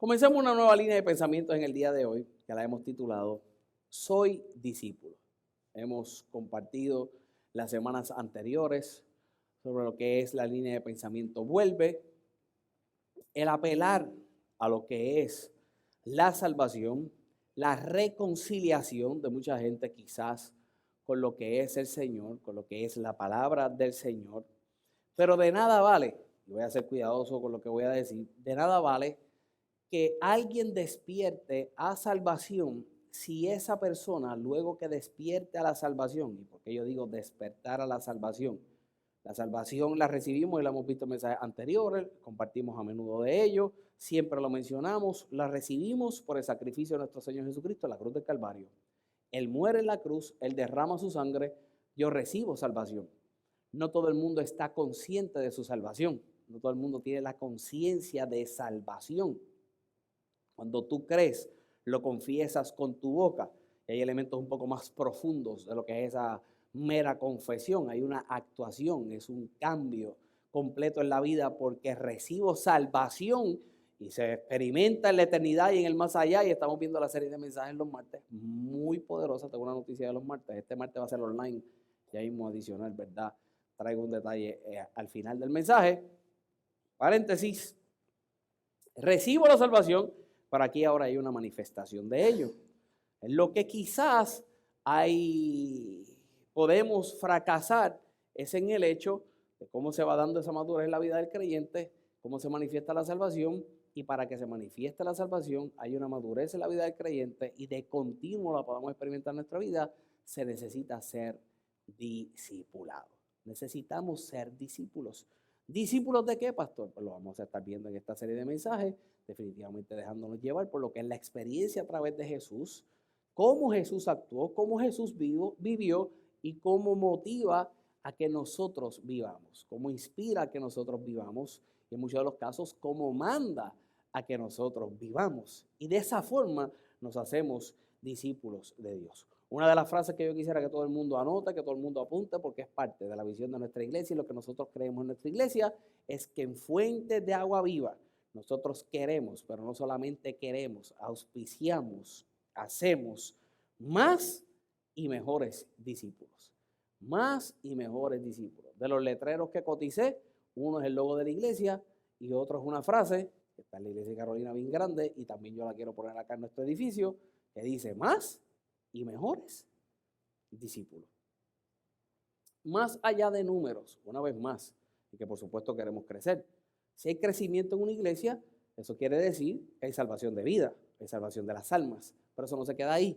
Comencemos una nueva línea de pensamientos en el día de hoy, que la hemos titulado Soy discípulo. Hemos compartido las semanas anteriores sobre lo que es la línea de pensamiento vuelve, el apelar a lo que es la salvación, la reconciliación de mucha gente quizás con lo que es el Señor, con lo que es la palabra del Señor. Pero de nada vale, y voy a ser cuidadoso con lo que voy a decir, de nada vale que alguien despierte a salvación si esa persona luego que despierte a la salvación, y porque yo digo despertar a la salvación la recibimos y la hemos visto en mensajes anteriores, compartimos a menudo de ello, siempre lo mencionamos, la recibimos por el sacrificio de nuestro Señor Jesucristo en la cruz del Calvario. Él muere en la cruz, Él derrama su sangre, yo recibo salvación. No todo el mundo está consciente de su salvación, no todo el mundo tiene la conciencia de salvación. Cuando tú crees, lo confiesas con tu boca. Y hay elementos un poco más profundos de lo que es esa mera confesión. Hay una actuación, es un cambio completo en la vida porque recibo salvación y se experimenta en la eternidad y en el más allá. Y estamos viendo la serie de mensajes los martes, muy poderosa. Tengo una noticia de los martes. Este martes va a ser online, ya mismo adicional, ¿verdad? Traigo un detalle al final del mensaje. Paréntesis. Recibo la salvación. Pero aquí ahora hay una manifestación de ello. En lo que quizás podemos fracasar es en el hecho de cómo se va dando esa madurez en la vida del creyente, cómo se manifiesta la salvación, y para que se manifieste la salvación hay una madurez en la vida del creyente y de continuo la podamos experimentar en nuestra vida, se necesita ser discipulado. Necesitamos ser discípulos. ¿Discípulos de qué, pastor? Pues lo vamos a estar viendo en esta serie de mensajes, definitivamente dejándonos llevar por lo que es la experiencia a través de Jesús, cómo Jesús actuó, cómo Jesús vivió y cómo motiva a que nosotros vivamos, cómo inspira a que nosotros vivamos y en muchos de los casos cómo manda a que nosotros vivamos. Y de esa forma nos hacemos discípulos de Dios. Una de las frases que yo quisiera que todo el mundo anote, que todo el mundo apunte, porque es parte de la visión de nuestra iglesia y lo que nosotros creemos en nuestra iglesia, es que en fuentes de agua viva nosotros queremos, pero no solamente queremos, auspiciamos, hacemos más y mejores discípulos. Más y mejores discípulos. De los letreros que coticé, uno es el logo de la iglesia y otro es una frase que está en la iglesia de Carolina bien grande y también yo la quiero poner acá en nuestro edificio, que dice más y mejores discípulos. Más allá de números, una vez más, y que por supuesto queremos crecer. Si hay crecimiento en una iglesia, eso quiere decir que hay salvación de vida, hay salvación de las almas, pero eso no se queda ahí.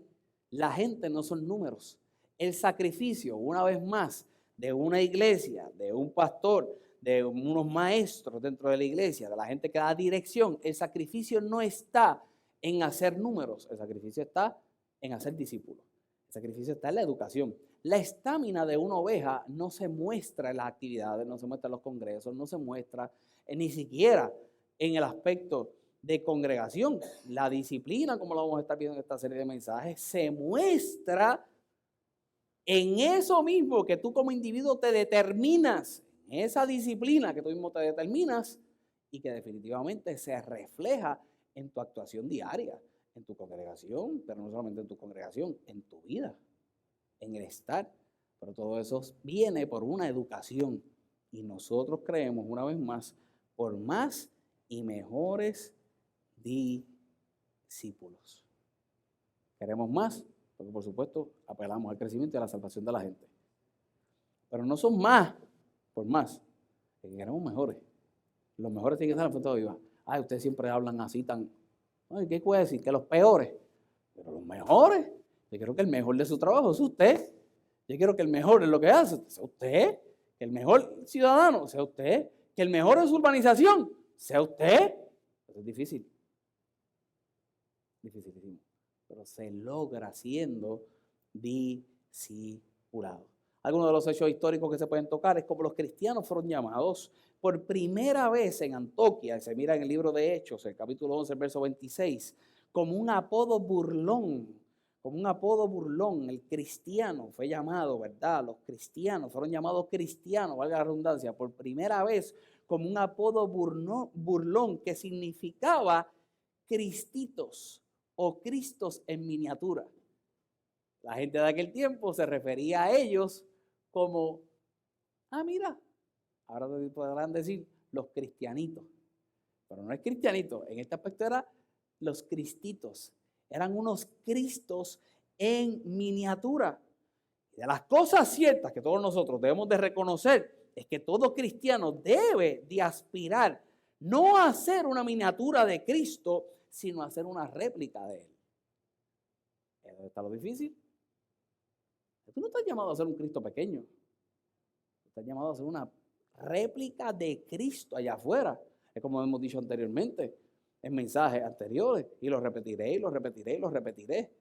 La gente no son números. El sacrificio, una vez más, de una iglesia, de un pastor, de unos maestros dentro de la iglesia, de la gente que da dirección, el sacrificio no está en hacer números, el sacrificio está en hacer discípulos. El sacrificio está en la educación. La estamina de una oveja no se muestra en las actividades, no se muestra en los congresos, no se muestra ni siquiera en el aspecto de congregación. La disciplina, como lo vamos a estar viendo en esta serie de mensajes, se muestra en eso mismo que tú como individuo te determinas, en esa disciplina que tú mismo te determinas y que definitivamente se refleja en tu actuación diaria, en tu congregación, pero no solamente en tu congregación, en tu vida, en el estar. Pero todo eso viene por una educación y nosotros creemos una vez más por más y mejores discípulos. Queremos más, porque por supuesto apelamos al crecimiento y a la salvación de la gente. Pero no son más por más, que queremos mejores. Los mejores tienen que estar en la fuente viva. Ay, ustedes siempre hablan así tan... Ay, ¿qué puede decir? Que los peores. Pero los mejores. Yo quiero que el mejor de su trabajo es usted. Yo quiero que el mejor en lo que hace sea usted. Que el mejor ciudadano sea usted. Que el mejor en su urbanización sea usted. Eso es difícil. Dificilísimo. Pero se logra siendo discipulado. Algunos de los hechos históricos que se pueden tocar es como los cristianos fueron llamados por primera vez en Antioquía, se mira en el libro de Hechos, el capítulo 11, el verso 26, como un apodo burlón, el cristiano fue llamado, ¿verdad? Los cristianos fueron llamados cristianos, valga la redundancia, por primera vez como un apodo burlón que significaba cristitos o cristos en miniatura. La gente de aquel tiempo se refería a ellos como, mira, ahora te podrán decir los cristianitos. Pero no es cristianito, en este aspecto era los cristitos. Eran unos cristos en miniatura. De las cosas ciertas que todos nosotros debemos de reconocer es que todo cristiano debe de aspirar no a ser una miniatura de Cristo, sino a ser una réplica de Él. ¿Es donde está lo difícil? Tú no estás llamado a ser un Cristo pequeño. Tú estás llamado a ser una réplica de Cristo allá afuera. Es como hemos dicho anteriormente en mensajes anteriores. Y lo repetiré, y lo repetiré, y lo repetiré.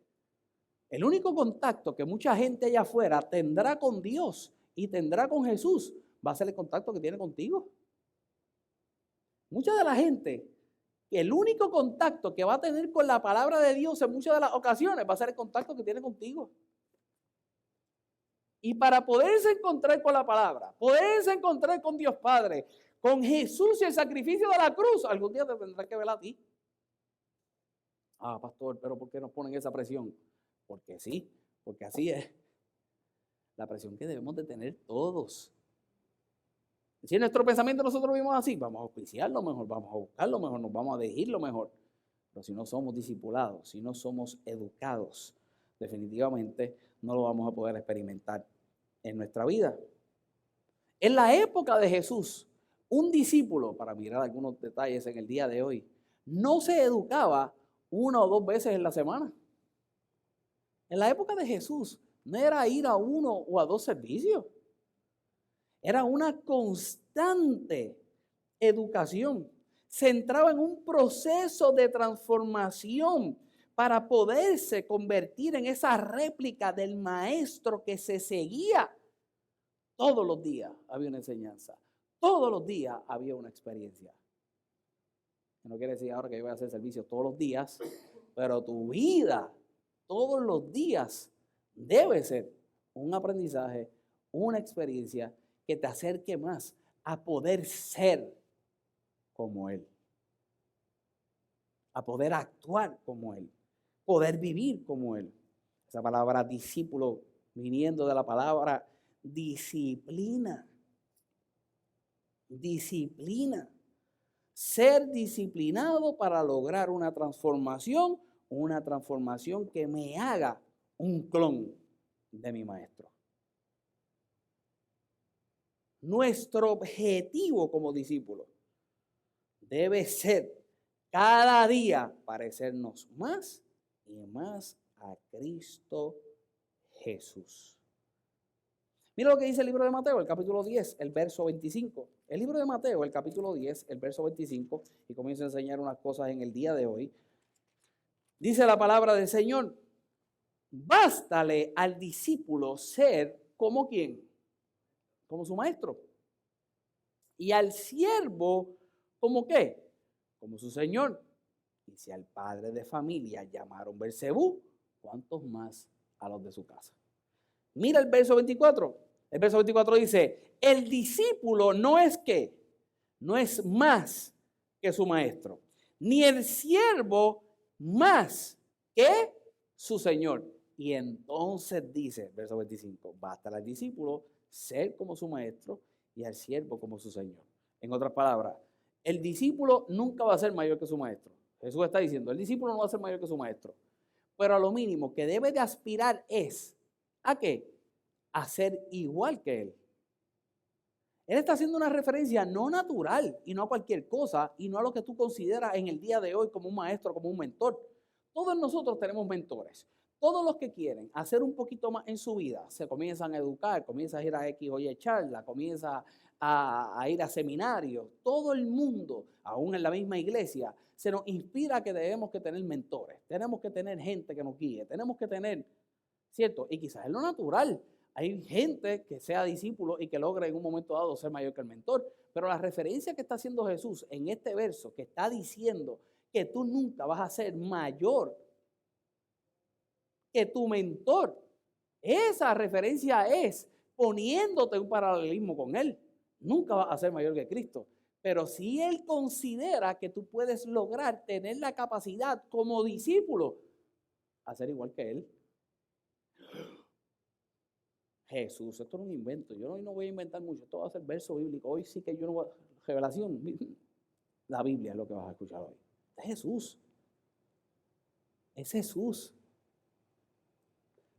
El único contacto que mucha gente allá afuera tendrá con Dios y tendrá con Jesús va a ser el contacto que tiene contigo. Mucha de la gente, el único contacto que va a tener con la palabra de Dios en muchas de las ocasiones va a ser el contacto que tiene contigo. Y para poderse encontrar con la palabra, poderse encontrar con Dios Padre, con Jesús y el sacrificio de la cruz, algún día te tendrá que ver a ti. Pastor, pero ¿por qué nos ponen esa presión? Porque sí, porque así es. La presión que debemos de tener todos. Si en nuestro pensamiento nosotros vivimos así, vamos a auspiciar lo mejor, vamos a buscar lo mejor, nos vamos a dirigir lo mejor. Pero si no somos discipulados, si no somos educados, definitivamente no lo vamos a poder experimentar en nuestra vida. En la época de Jesús, un discípulo, para mirar algunos detalles en el día de hoy, no se educaba 1 o 2 veces en la semana. En la época de Jesús no era ir a 1 o a 2 servicios. Era una constante educación. Se entraba en un proceso de transformación para poderse convertir en esa réplica del maestro que se seguía. Todos los días había una enseñanza. Todos los días había una experiencia. No quiere decir ahora que yo voy a hacer servicio todos los días, pero tu vida todos los días debe ser un aprendizaje, una experiencia que te acerque más a poder ser como Él, a poder actuar como Él, poder vivir como Él. Esa palabra discípulo viniendo de la palabra disciplina. Disciplina. Ser disciplinado para lograr una transformación que me haga un clon de mi maestro. Nuestro objetivo como discípulos debe ser cada día parecernos más y más a Cristo Jesús. Mira lo que dice el libro de Mateo, el capítulo 10, el verso 25. El libro de Mateo, el capítulo 10, el verso 25, y comienzo a enseñar unas cosas en el día de hoy. Dice la palabra del Señor: bástale al discípulo ser como ¿quién? Como su maestro. Y al siervo, ¿como qué? Como su señor. Y si al padre de familia llamaron Beelzebú, ¿cuántos más a los de su casa? Mira el verso 24. El verso 24 dice: el discípulo no es ¿qué? No es más que su maestro, ni el siervo más que su señor. Y entonces dice, verso 25, basta al discípulo ser como su maestro y al siervo como su señor. En otras palabras, el discípulo nunca va a ser mayor que su maestro. Jesús está diciendo, el discípulo no va a ser mayor que su maestro. Pero a lo mínimo que debe de aspirar es, ¿a qué? A ser igual que él. Él está haciendo una referencia no natural y no a cualquier cosa y no a lo que tú consideras en el día de hoy como un maestro, como un mentor. Todos nosotros tenemos mentores. Todos los que quieren hacer un poquito más en su vida se comienzan a educar, comienzan a ir a X o Y charla, comienza a ir a seminarios. Todo el mundo, aún en la misma iglesia, se nos inspira que debemos que tener mentores. Tenemos que tener gente que nos guíe. Tenemos que tener, ¿cierto? Y quizás es lo natural. Hay gente que sea discípulo y que logre en un momento dado ser mayor que el mentor. Pero la referencia que está haciendo Jesús en este verso, que está diciendo que tú nunca vas a ser mayor que tu mentor, esa referencia es poniéndote un paralelismo con él. Nunca vas a ser mayor que Cristo. Pero si él considera que tú puedes lograr tener la capacidad como discípulo a ser igual que él. Jesús, esto no es un invento. Yo hoy no voy a inventar mucho. Esto va a ser verso bíblico. Hoy sí que yo no voy a... Revelación. La Biblia es lo que vas a escuchar hoy. Es Jesús. Es Jesús.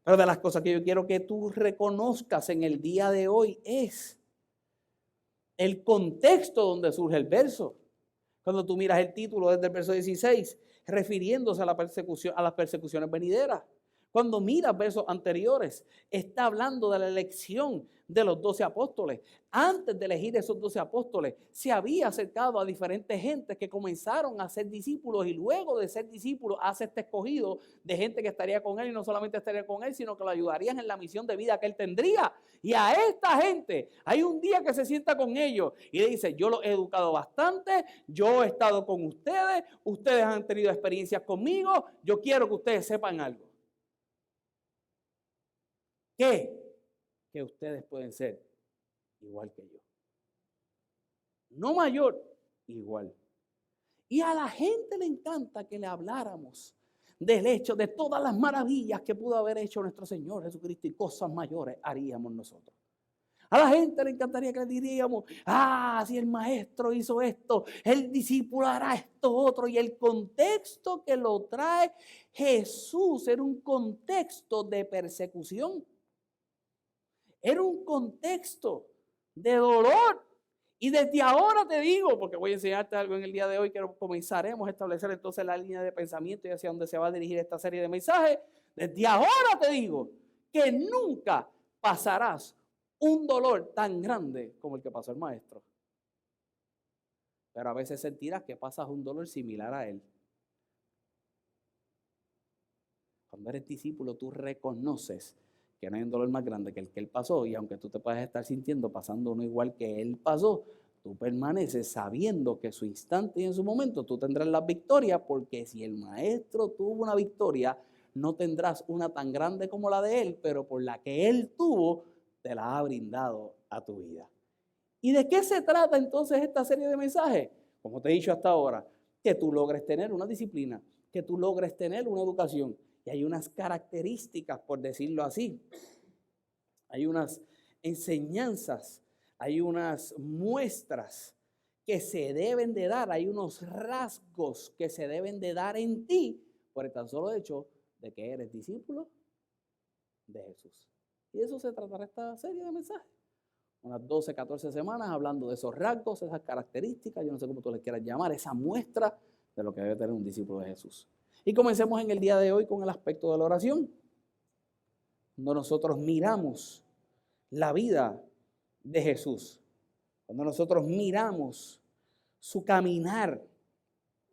Pero de las cosas que yo quiero que tú reconozcas en el día de hoy es el contexto donde surge el verso. Cuando tú miras el título desde el verso 16, refiriéndose a la persecución, a las persecuciones venideras. Cuando miras versos anteriores, está hablando de la elección de los 12 apóstoles. Antes de elegir esos 12 apóstoles, se había acercado a diferentes gentes que comenzaron a ser discípulos y luego de ser discípulos hace este escogido de gente que estaría con él y no solamente estaría con él, sino que lo ayudarían en la misión de vida que él tendría. Y a esta gente, hay un día que se sienta con ellos y le dice, yo los he educado bastante, yo he estado con ustedes, ustedes han tenido experiencias conmigo, yo quiero que ustedes sepan algo. ¿Qué? Que ustedes pueden ser igual que yo. No mayor, igual. Y a la gente le encanta que le habláramos del hecho de todas las maravillas que pudo haber hecho nuestro Señor Jesucristo y cosas mayores haríamos nosotros. A la gente le encantaría que le diríamos, si el maestro hizo esto, el discípulo hará esto otro. Y el contexto que lo trae Jesús era un contexto de persecución. Era un contexto de dolor. Y desde ahora te digo, porque voy a enseñarte algo en el día de hoy, que comenzaremos a establecer entonces la línea de pensamiento y hacia dónde se va a dirigir esta serie de mensajes. Desde ahora te digo que nunca pasarás un dolor tan grande como el que pasó el maestro. Pero a veces sentirás que pasas un dolor similar a él. Cuando eres discípulo, tú reconoces que no hay un dolor más grande que el que él pasó, y aunque tú te puedas estar sintiendo pasando uno igual que él pasó, tú permaneces sabiendo que su instante y en su momento tú tendrás la victoria, porque si el maestro tuvo una victoria, no tendrás una tan grande como la de él, pero por la que él tuvo, te la ha brindado a tu vida. ¿Y de qué se trata entonces esta serie de mensajes? Como te he dicho hasta ahora, que tú logres tener una disciplina, que tú logres tener una educación. Y hay unas características, por decirlo así. Hay unas enseñanzas, hay unas muestras que se deben de dar, hay unos rasgos que se deben de dar en ti por el tan solo hecho de que eres discípulo de Jesús. Y de eso se tratará esta serie de mensajes. Unas 12, 14 semanas hablando de esos rasgos, esas características, yo no sé cómo tú les quieras llamar, esa muestra de lo que debe tener un discípulo de Jesús. Y comencemos en el día de hoy con el aspecto de la oración. Cuando nosotros miramos la vida de Jesús, cuando nosotros miramos su caminar,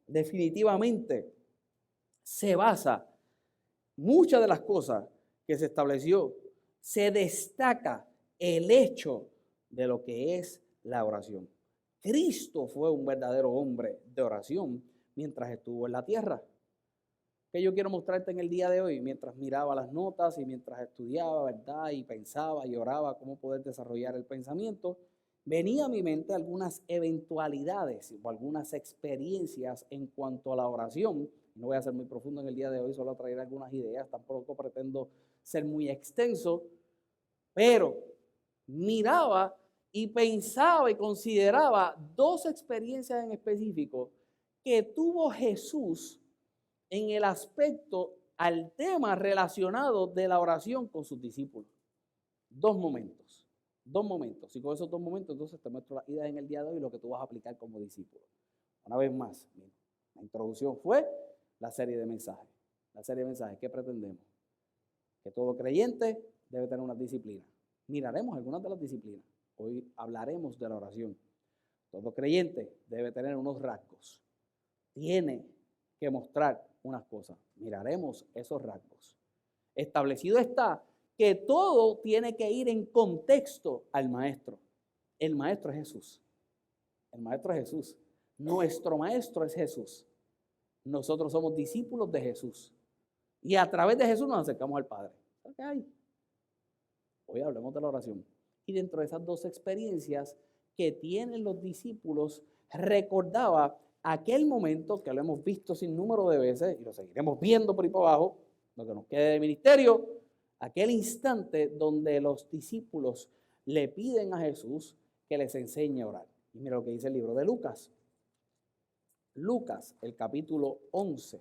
definitivamente se basa, muchas de las cosas que se estableció, se destaca el hecho de lo que es la oración. Cristo fue un verdadero hombre de oración mientras estuvo en la tierra. Que yo quiero mostrarte en el día de hoy, mientras miraba las notas y mientras estudiaba, ¿verdad? Y pensaba y oraba cómo poder desarrollar el pensamiento, venía a mi mente algunas eventualidades o algunas experiencias en cuanto a la oración. No voy a ser muy profundo en el día de hoy, solo traer algunas ideas, tampoco pretendo ser muy extenso, pero miraba y pensaba y consideraba dos experiencias en específico que tuvo Jesús en el aspecto al tema relacionado de la oración con sus discípulos. Dos momentos. Y con esos dos momentos entonces te muestro las ideas en el día de hoy y lo que tú vas a aplicar como discípulo. Una vez más, mira, la introducción fue la serie de mensajes. La serie de mensajes, ¿qué pretendemos? Que todo creyente debe tener una disciplina. Miraremos algunas de las disciplinas. Hoy hablaremos de la oración. Todo creyente debe tener unos rasgos. Tiene que mostrar unas cosas. Miraremos esos rasgos. Establecido está que todo tiene que ir en contexto al maestro. El maestro es Jesús. El maestro es Jesús. Nuestro maestro es Jesús. Nosotros somos discípulos de Jesús. Y a través de Jesús nos acercamos al Padre. ¿Sabes qué hay? Hoy hablemos de la oración. Y dentro de esas dos experiencias que tienen los discípulos recordaba aquel momento que lo hemos visto sin número de veces y lo seguiremos viendo por ahí para abajo, lo que nos quede de ministerio, aquel instante donde los discípulos le piden a Jesús que les enseñe a orar. Y mira lo que dice el libro de Lucas. Lucas, el capítulo 11.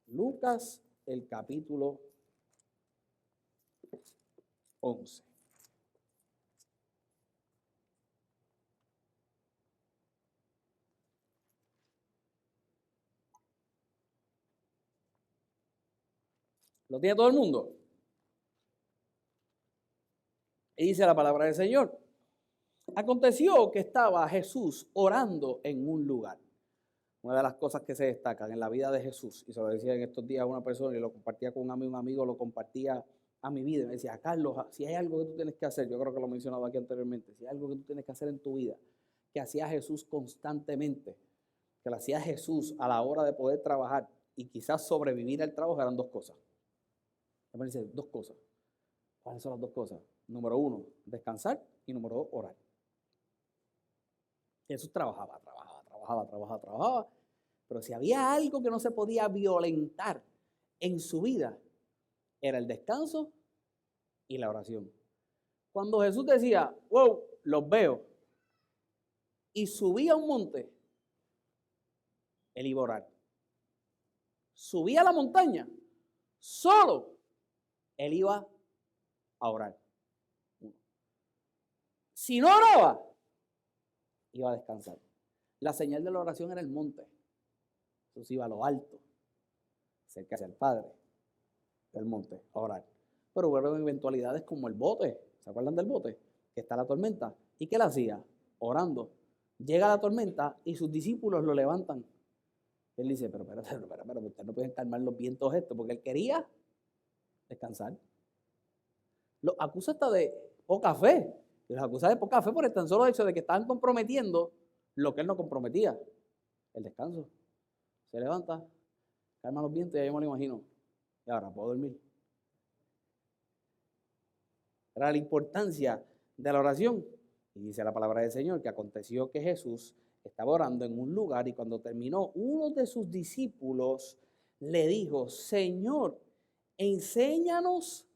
Lucas, el capítulo 11. ¿Lo tiene todo el mundo? Y dice la palabra del Señor. Aconteció que estaba Jesús orando en un lugar. Una de las cosas que se destacan en la vida de Jesús, y se lo decía en estos días a una persona y lo compartía con un amigo lo compartía a mi vida, y me decía, Carlos, si hay algo que tú tienes que hacer, yo creo que lo he mencionado aquí anteriormente, si hay algo que tú tienes que hacer en tu vida, que hacía Jesús constantemente, que lo hacía Jesús a la hora de poder trabajar y quizás sobrevivir al trabajo, eran dos cosas. Me dice, dos cosas. ¿Cuáles son las dos cosas? Número uno, descansar, y número dos, orar. Jesús trabajaba, pero si había algo que no se podía violentar en su vida, era el descanso y la oración. Cuando Jesús decía, wow, los veo, y subía a un monte, él iba a orar. Subía a la montaña, solo, él iba a orar. Si no oraba, iba a descansar. La señal de la oración era el monte. Jesús iba a lo alto, cerca hacia el Padre, del monte, a orar. Pero hubo eventualidades como el bote. ¿Se acuerdan del bote? Que está la tormenta. ¿Y qué él hacía? Orando. Llega la tormenta y sus discípulos lo levantan. Él dice, pero ustedes no pueden calmar los vientos estos, porque él quería descansar. Los acusa hasta de poca fe. Y los acusa de poca fe por el tan solo hecho de que estaban comprometiendo lo que él no comprometía, el descanso. Se levanta, calma los vientos y yo me lo imagino. Y ahora puedo dormir. Era la importancia de la oración. Y dice la palabra del Señor que aconteció que Jesús estaba orando en un lugar y cuando terminó, uno de sus discípulos le dijo, Señor, enséñanos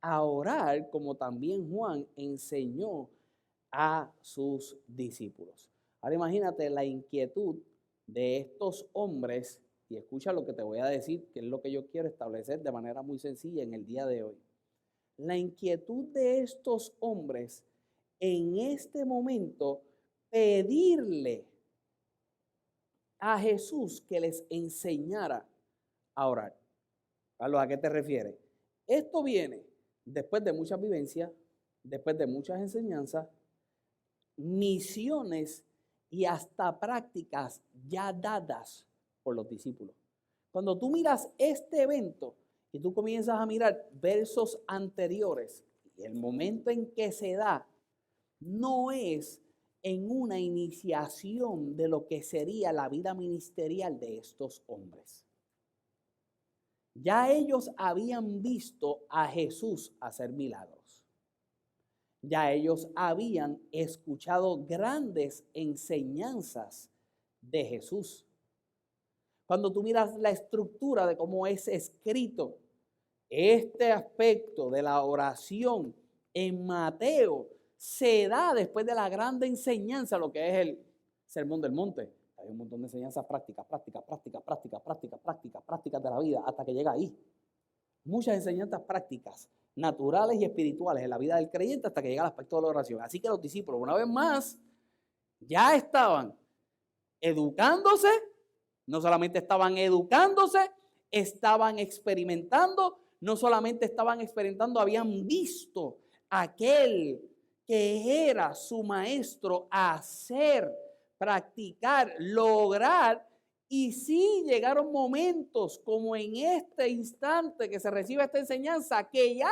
a orar como también Juan enseñó a sus discípulos. Ahora imagínate la inquietud de estos hombres y escucha lo que te voy a decir, que es lo que yo quiero establecer de manera muy sencilla en el día de hoy. La inquietud de estos hombres en este momento pedirle a Jesús que les enseñara a orar. Carlos, ¿a qué te refieres? Esto viene después de muchas vivencias, después de muchas enseñanzas, misiones y hasta prácticas ya dadas por los discípulos. Cuando tú miras este evento y tú comienzas a mirar versos anteriores, y el momento en que se da no es en una iniciación de lo que sería la vida ministerial de estos hombres. Ya ellos habían visto a Jesús hacer milagros. Ya ellos habían escuchado grandes enseñanzas de Jesús. Cuando tú miras la estructura de cómo es escrito este aspecto de la oración en Mateo, se da después de la grande enseñanza, lo que es el Sermón del Monte. Hay un montón de enseñanzas prácticas de la vida hasta que llega ahí. Muchas enseñanzas prácticas, naturales y espirituales en la vida del creyente hasta que llega al aspecto de la oración. Así que los discípulos, una vez más, ya estaban educándose, no solamente estaban educándose, estaban experimentando, no solamente estaban experimentando, habían visto aquel que era su maestro hacer, practicar, lograr. Y sí llegaron momentos como en este instante que se recibe esta enseñanza, que ya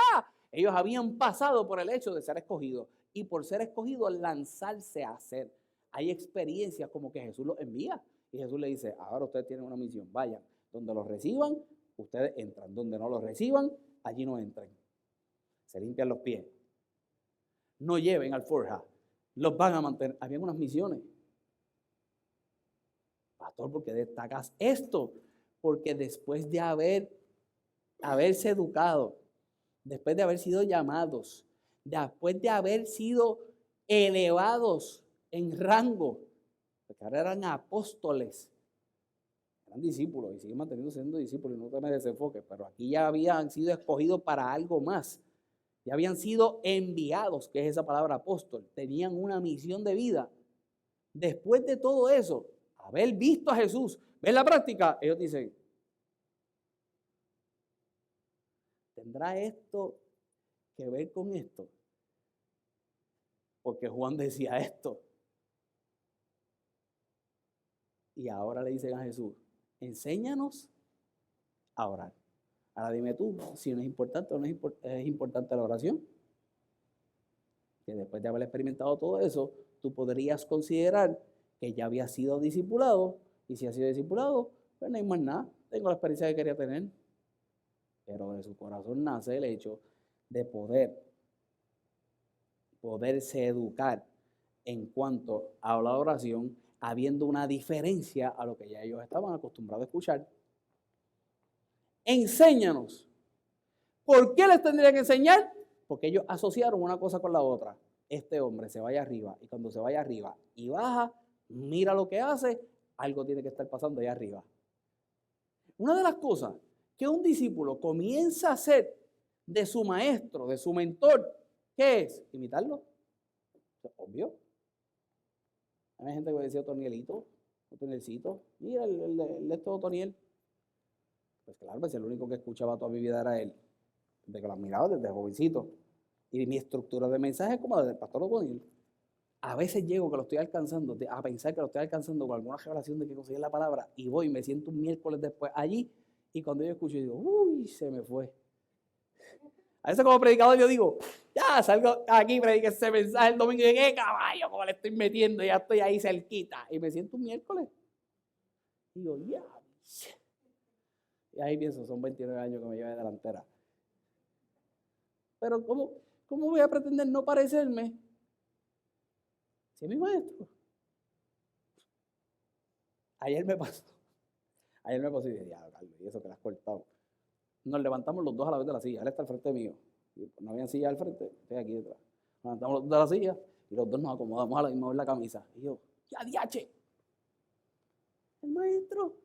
ellos habían pasado por el hecho de ser escogidos y por ser escogidos lanzarse a hacer. Hay experiencias como que Jesús los envía y Jesús le dice, ahora ustedes tienen una misión, vayan, donde los reciban, ustedes entran, donde no los reciban, allí no entren. Se limpian los pies. No lleven alforja, los van a mantener. Habían unas misiones. Pastor, ¿por qué destacas esto? Porque después de haberse educado, después de haber sido llamados, después de haber sido elevados en rango, porque ahora eran apóstoles, eran discípulos y siguen manteniendo siendo discípulos, no te me desenfoques, pero aquí ya habían sido escogidos para algo más. Ya habían sido enviados, que es esa palabra apóstol, tenían una misión de vida. Después de todo eso, haber visto a Jesús, ver la práctica, ellos dicen, ¿tendrá esto que ver con esto? Porque Juan decía esto. Y ahora le dicen a Jesús, enséñanos a orar. Ahora dime tú, si no es importante o no es importante la oración. Que después de haber experimentado todo eso, tú podrías considerar que ya había sido discipulado. Y si ha sido discipulado, pues no hay más nada. Tengo la experiencia que quería tener. Pero de su corazón nace el hecho de poderse educar en cuanto a la oración, habiendo una diferencia a lo que ya ellos estaban acostumbrados a escuchar. Enséñanos. ¿Por qué les tendría que enseñar? Porque ellos asociaron una cosa con la otra. Este hombre se vaya arriba y cuando se vaya arriba y baja, mira lo que hace, algo tiene que estar pasando allá arriba. Una de las cosas que un discípulo comienza a hacer de su maestro, de su mentor, ¿qué es? Imitarlo. Obvio. Hay gente que me decía Tonielito, Tonielcito, mira el de todo Toniel. Pues claro, pues el único que escuchaba toda mi vida era él. Desde que lo admiraba desde jovencito. Y mi estructura de mensaje es como la del pastor Toniel. A veces llego que lo estoy alcanzando, a pensar que lo estoy alcanzando con alguna revelación de que conseguí la palabra y voy y me siento un miércoles después allí y cuando yo escucho yo digo, uy, se me fue. A veces como predicador yo digo, ya salgo aquí, prediqué ese mensaje el domingo y qué caballo, como le estoy metiendo, ya estoy ahí cerquita. Y me siento un miércoles. Y digo, ya. Y ahí pienso, son 29 años que me lleva de delantera. Pero ¿cómo voy a pretender no parecerme si es mi maestro? Ayer me pasó y dije, ya, Carlos, y eso que le has cortado. Nos levantamos los dos a la vez de la silla. Él está al frente mío. No había silla al frente, estoy aquí detrás. Nos levantamos los dos de la silla y los dos nos acomodamos a la misma vez la camisa. Y yo, ya diache, el maestro.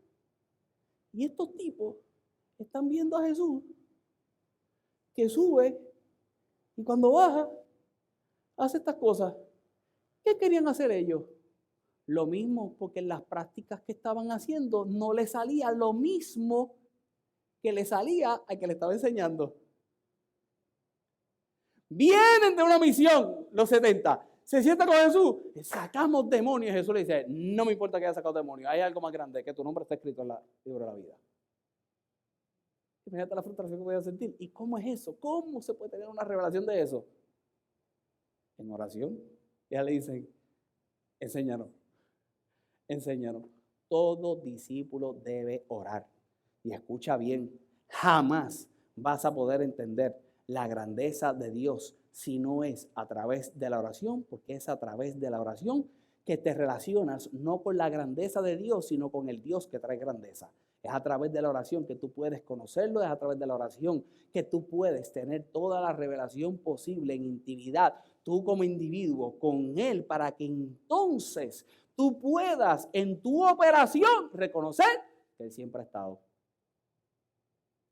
Y estos tipos están viendo a Jesús que sube y cuando baja hace estas cosas. ¿Qué querían hacer ellos? Lo mismo, porque en las prácticas que estaban haciendo no le salía lo mismo que le salía al que le estaba enseñando. Vienen de una misión, los 70. Se sienta con Jesús, sacamos demonios. Jesús le dice, no me importa que haya sacado demonios, hay algo más grande, que tu nombre está escrito en el libro de la vida. Imagínate la frustración que voy a sentir. ¿Y cómo es eso? ¿Cómo se puede tener una revelación de eso? En oración. Ya le dicen, enséñanos. Todo discípulo debe orar. Y escucha bien, jamás vas a poder entender la grandeza de Dios si no es a través de la oración, porque es a través de la oración que te relacionas no con la grandeza de Dios, sino con el Dios que trae grandeza. Es a través de la oración que tú puedes conocerlo, es a través de la oración que tú puedes tener toda la revelación posible en intimidad, tú como individuo, con Él, para que entonces tú puedas en tu operación reconocer que Él siempre ha estado.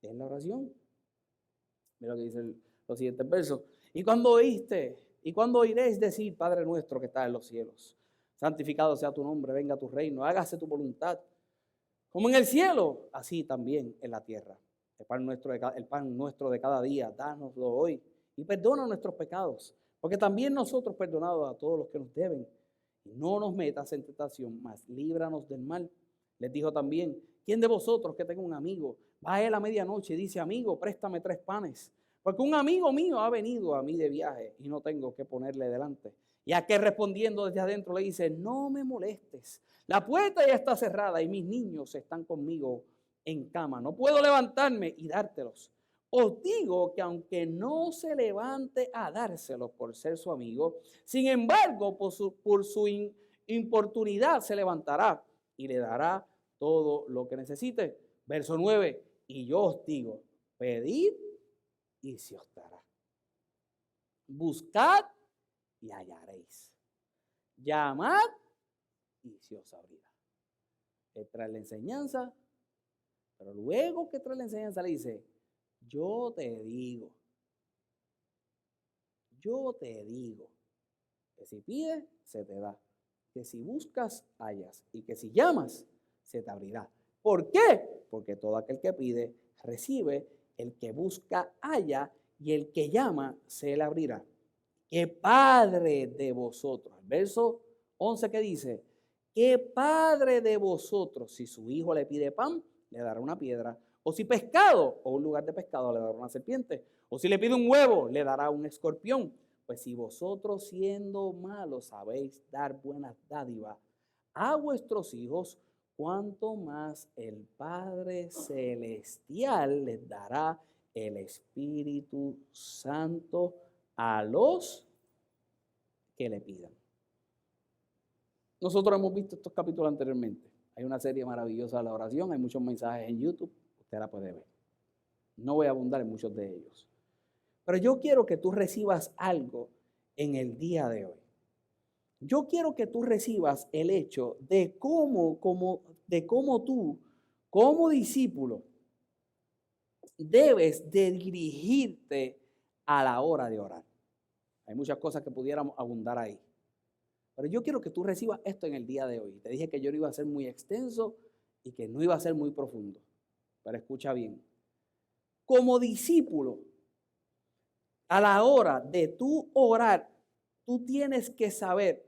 Es la oración. Mira lo que dice los siguientes versos. Y cuando oiréis decir, Padre nuestro que estás en los cielos, santificado sea tu nombre, venga tu reino, hágase tu voluntad, como en el cielo, así también en la tierra. El pan nuestro de cada día, dánoslo hoy. Y perdona nuestros pecados, porque también nosotros perdonamos a todos los que nos deben. Y no nos metas en tentación, mas líbranos del mal. Les dijo también, ¿quién de vosotros que tenga un amigo va a él a medianoche y dice, amigo, préstame 3 panes? Porque un amigo mío ha venido a mí de viaje y no tengo que ponerle delante. Y aquel respondiendo desde adentro le dice, no me molestes, la puerta ya está cerrada y mis niños están conmigo en cama. No puedo levantarme y dártelos. Os digo que aunque no se levante a dárselo por ser su amigo, sin embargo, por su importunidad se levantará y le dará todo lo que necesite. Verso 9, y yo os digo, pedid y se os dará. Buscad y hallaréis. Llamad y se os abrirá. Él trae la enseñanza, pero luego que trae la enseñanza le dice, yo te digo, que si pides, se te da, que si buscas, hallas, y que si llamas, se te abrirá. ¿Por qué? Porque todo aquel que pide, recibe, el que busca, halla, y el que llama, se le abrirá. ¿Qué padre de vosotros? El verso 11 que dice, ¿qué padre de vosotros, si su hijo le pide pan, le dará una piedra? O si pescado, o un lugar de pescado, le dará una serpiente. O si le pide un huevo, le dará un escorpión. Pues si vosotros siendo malos sabéis dar buenas dádivas a vuestros hijos, cuánto más el Padre Celestial les dará el Espíritu Santo a los que le pidan. Nosotros hemos visto estos capítulos anteriormente. Hay una serie maravillosa de la oración, hay muchos mensajes en YouTube, usted la puede ver. No voy a abundar en muchos de ellos. Pero yo quiero que tú recibas algo en el día de hoy. Yo quiero que tú recibas el hecho de cómo tú, como discípulo, debes de dirigirte a la hora de orar. Hay muchas cosas que pudiéramos abundar ahí. Pero yo quiero que tú recibas esto en el día de hoy. Te dije que yo no iba a ser muy extenso y que no iba a ser muy profundo. Pero escucha bien. Como discípulo, a la hora de tú orar, tú tienes que saber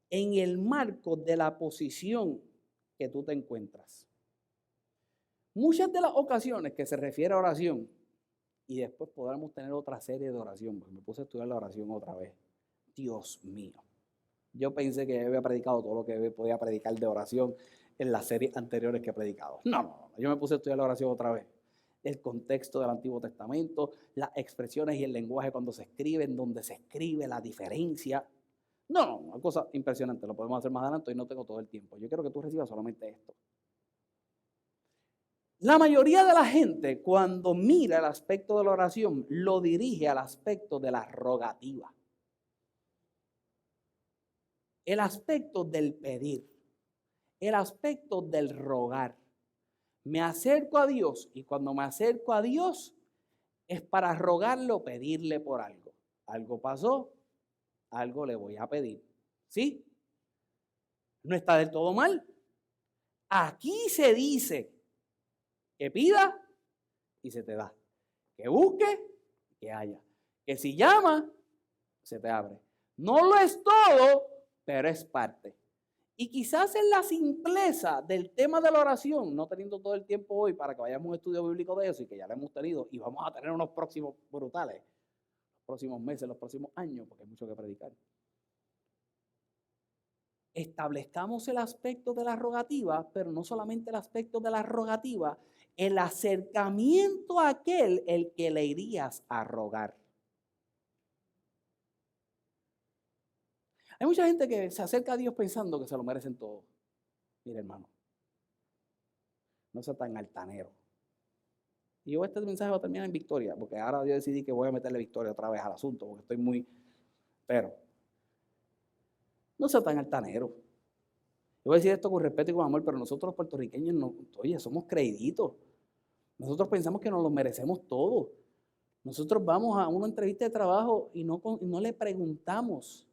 en el marco de la posición que tú te encuentras. Muchas de las ocasiones que se refiere a oración, y después podremos tener otra serie de oración, porque me puse a estudiar la oración otra vez. Dios mío. Yo pensé que había predicado todo lo que podía predicar de oración en las series anteriores que he predicado. No. Yo me puse a estudiar la oración otra vez. El contexto del Antiguo Testamento, las expresiones y el lenguaje cuando se escribe, en donde se escribe, la diferencia. No, una cosa impresionante. Lo podemos hacer más adelante y no tengo todo el tiempo. Yo quiero que tú recibas solamente esto. La mayoría de la gente, cuando mira el aspecto de la oración, lo dirige al aspecto de la rogativa. El aspecto del pedir, el aspecto del rogar. Me acerco a Dios y cuando me acerco a Dios es para rogarle o pedirle por algo. Algo pasó, algo le voy a pedir. ¿Sí? No está del todo mal. Aquí se dice que pida y se te da. Que busque y que haya. Que si llama, se te abre. No lo es todo, pero es parte. Y quizás en la simpleza del tema de la oración, no teniendo todo el tiempo hoy para que vayamos a un estudio bíblico de eso y que ya lo hemos tenido y vamos a tener unos próximos brutales, los próximos meses, los próximos años, porque hay mucho que predicar. Establezcamos el aspecto de la rogativa, pero no solamente el aspecto de la rogativa, el acercamiento a aquel el que le irías a rogar. Hay mucha gente que se acerca a Dios pensando que se lo merecen todo. Mire, hermano, no sea tan altanero. Y yo este mensaje va a terminar en victoria, porque ahora yo decidí que voy a meterle victoria otra vez al asunto, porque estoy muy... Pero, no sea tan altanero. Yo voy a decir esto con respeto y con amor, pero nosotros los puertorriqueños, no, oye, somos creíditos. Nosotros pensamos que nos lo merecemos todo. Nosotros vamos a una entrevista de trabajo y no le preguntamos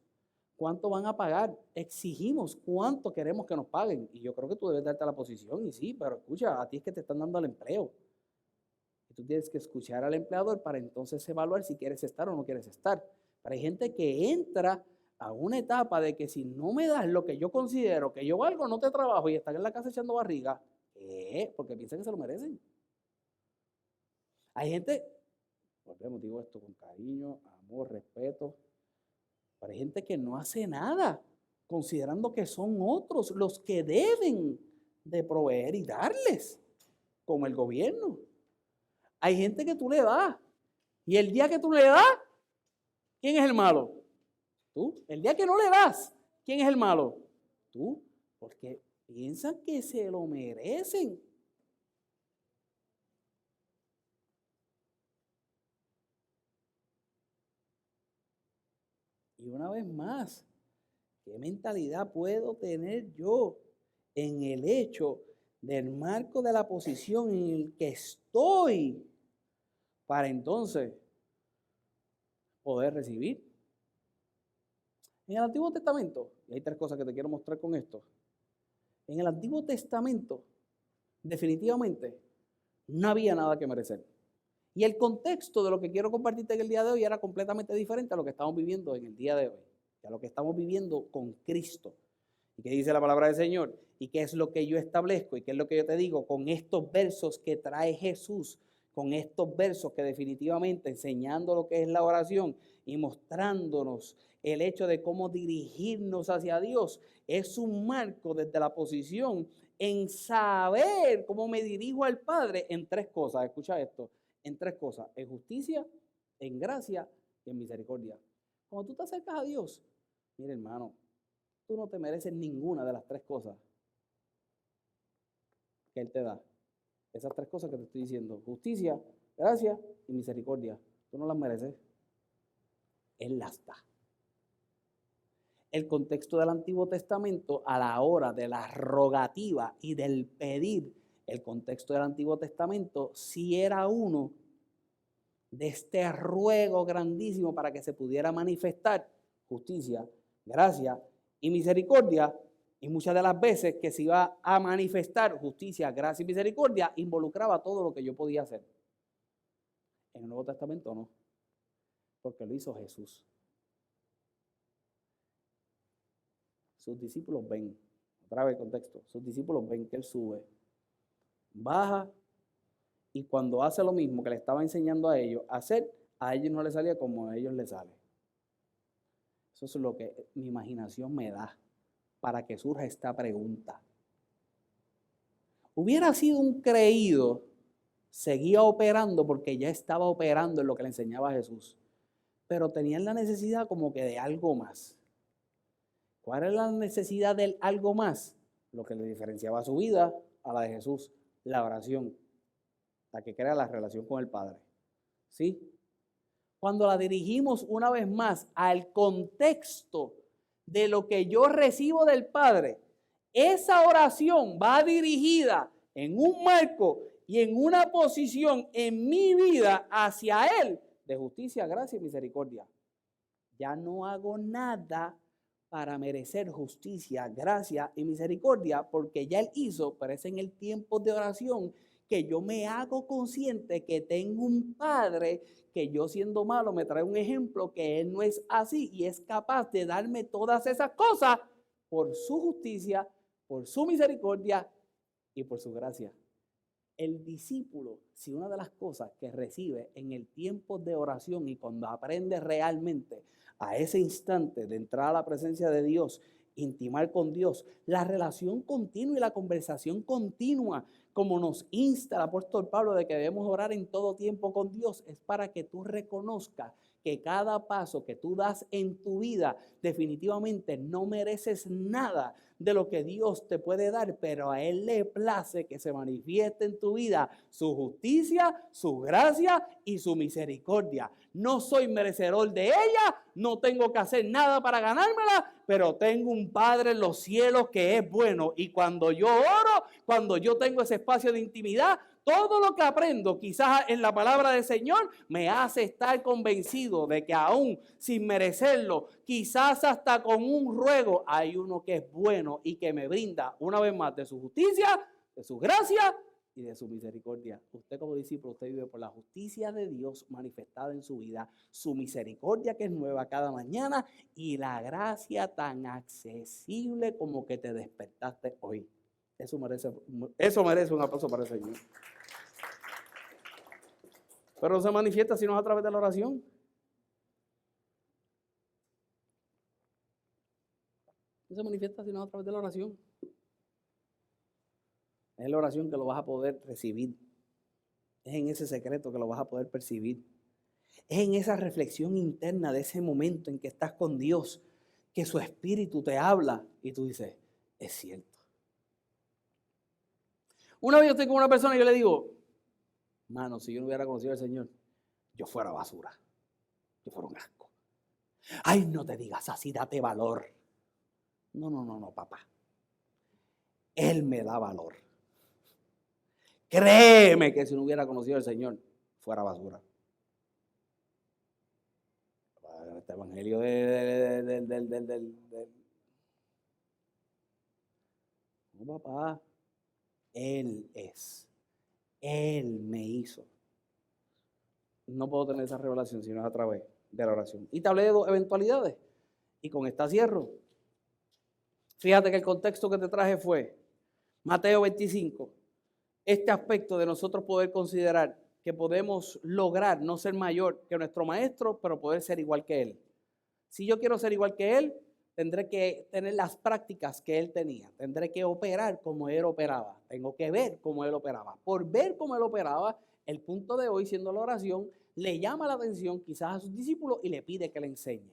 cuánto van a pagar. Exigimos cuánto queremos que nos paguen. Y yo creo que tú debes darte la posición. Y sí, pero escucha, a ti es que te están dando el empleo. Y tú tienes que escuchar al empleador para entonces evaluar si quieres estar o no quieres estar. Pero hay gente que entra a una etapa de que si no me das lo que yo considero que yo valgo, no te trabajo y están en la casa echando barriga. Porque piensan que se lo merecen. Hay gente, volvemos, digo esto con cariño, amor, respeto, pero hay gente que no hace nada, considerando que son otros los que deben de proveer y darles, como el gobierno. Hay gente que tú le das. Y el día que tú le das, ¿quién es el malo? Tú. El día que no le das, ¿quién es el malo? Tú. Porque piensan que se lo merecen. Y una vez más, ¿qué mentalidad puedo tener yo en el hecho del marco de la posición en el que estoy para entonces poder recibir? En el Antiguo Testamento, y hay tres cosas que te quiero mostrar con esto. En el Antiguo Testamento, definitivamente, no había nada que merecer. Y el contexto de lo que quiero compartirte en el día de hoy era completamente diferente a lo que estamos viviendo en el día de hoy, a lo que estamos viviendo con Cristo. ¿Y qué dice la palabra del Señor? ¿Y qué es lo que yo establezco? ¿Y qué es lo que yo te digo con estos versos que trae Jesús? Con estos versos que definitivamente enseñando lo que es la oración y mostrándonos el hecho de cómo dirigirnos hacia Dios, es un marco desde la posición en saber cómo me dirijo al Padre en tres cosas. Escucha esto, en tres cosas: en justicia, en gracia y en misericordia. Cuando tú te acercas a Dios, mira, hermano, tú no te mereces ninguna de las tres cosas que Él te da. Esas tres cosas que te estoy diciendo: justicia, gracia y misericordia. Tú no las mereces. Él las da. El contexto del Antiguo Testamento a la hora de la rogativa y del pedir, el contexto del Antiguo Testamento sí era uno de este ruego grandísimo para que se pudiera manifestar justicia, gracia y misericordia. Y muchas de las veces que se iba a manifestar justicia, gracia y misericordia, involucraba todo lo que yo podía hacer. En el Nuevo Testamento no, porque lo hizo Jesús. Sus discípulos ven, otra vez el contexto, sus discípulos ven que Él sube, baja, y cuando hace lo mismo que le estaba enseñando a ellos a hacer, a ellos no les salía como a ellos les sale. Eso es lo que mi imaginación me da para que surja esta pregunta. Hubiera sido un creído, seguía operando porque ya estaba operando en lo que le enseñaba Jesús, pero tenían la necesidad como que de algo más. ¿Cuál es la necesidad del algo más? Lo que le diferenciaba su vida a la de Jesús: la oración, la que crea la relación con el Padre. ¿Sí? Cuando la dirigimos una vez más al contexto de lo que yo recibo del Padre, esa oración va dirigida en un marco y en una posición en mi vida hacia Él de justicia, gracia y misericordia. Ya no hago nada para merecer justicia, gracia y misericordia, porque ya Él hizo, pero es en el tiempo de oración que yo me hago consciente que tengo un Padre que, yo siendo malo, me trae un ejemplo que Él no es así y es capaz de darme todas esas cosas por su justicia, por su misericordia y por su gracia. El discípulo, si una de las cosas que recibe en el tiempo de oración y cuando aprende realmente a ese instante de entrar a la presencia de Dios, intimar con Dios, la relación continua y la conversación continua, como nos insta el apóstol Pablo de que debemos orar en todo tiempo con Dios, es para que tú reconozcas que cada paso que tú das en tu vida definitivamente no mereces nada de lo que Dios te puede dar, pero a Él le place que se manifieste en tu vida su justicia, su gracia y su misericordia. No soy merecedor de ella, no tengo que hacer nada para ganármela, pero tengo un Padre en los cielos que es bueno, y cuando yo oro, cuando yo tengo ese espacio de intimidad, todo lo que aprendo quizás en la palabra del Señor me hace estar convencido de que aún sin merecerlo, quizás hasta con un ruego, hay uno que es bueno y que me brinda una vez más de su justicia, de su gracia y de su misericordia. Usted como discípulo, usted vive por la justicia de Dios manifestada en su vida, su misericordia que es nueva cada mañana y la gracia tan accesible como que te despertaste hoy. Eso merece un aplauso para el Señor. Pero no se manifiesta sino a través de la oración. No se manifiesta sino a través de la oración. Es la oración que lo vas a poder recibir. Es en ese secreto que lo vas a poder percibir. Es en esa reflexión interna de ese momento en que estás con Dios, que su espíritu te habla y tú dices, es cierto. Una vez yo estoy con una persona y yo le digo, mano, si yo no hubiera conocido al Señor, yo fuera basura, yo fuera un asco. Ay, no te digas así, date valor. No, papá. Él me da valor. Créeme que si no hubiera conocido al Señor, fuera basura. Este evangelio No, papá. Él es. Él me hizo. No puedo tener esa revelación si no es a través de la oración. Y te hablé de dos eventualidades. Y con esta cierro. Fíjate que el contexto que te traje fue Mateo 25. Este aspecto de nosotros poder considerar que podemos lograr no ser mayor que nuestro maestro, pero poder ser igual que él. Si yo quiero ser igual que él, tendré que tener las prácticas que él tenía. Tendré que operar como él operaba. Tengo que ver cómo él operaba. Por ver cómo él operaba, el punto de hoy, siendo la oración, le llama la atención quizás a sus discípulos y le pide que le enseñe.